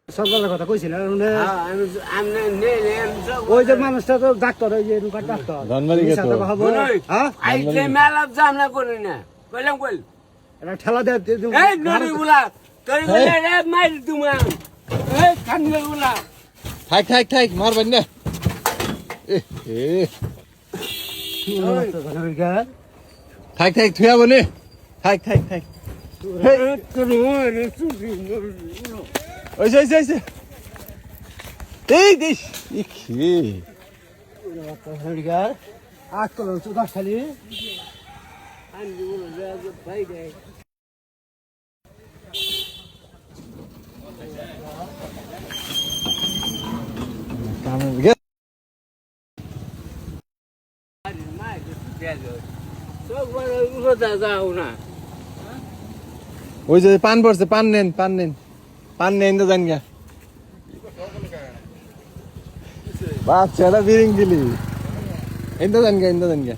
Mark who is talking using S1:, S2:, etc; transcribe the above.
S1: সকালের কথা কইছিল ওই যে মানুষটা তো ডাক্তার ওই যে রুকার ডাক্তার এটা ঠেলা দেয়
S2: থাক থাক থাক মারবেন না থাক থাক থুয়া বনে থাক থাক থাক ওইসে ওইসে ওইসে এই দিস ইখি
S1: আট করে চুদাস খালি
S2: ওই যে পান পড়ছে পান নেন পান নেন পান নেন তো জান গা বাচ্চাটা বিরিং দিলি এন্দা জান গা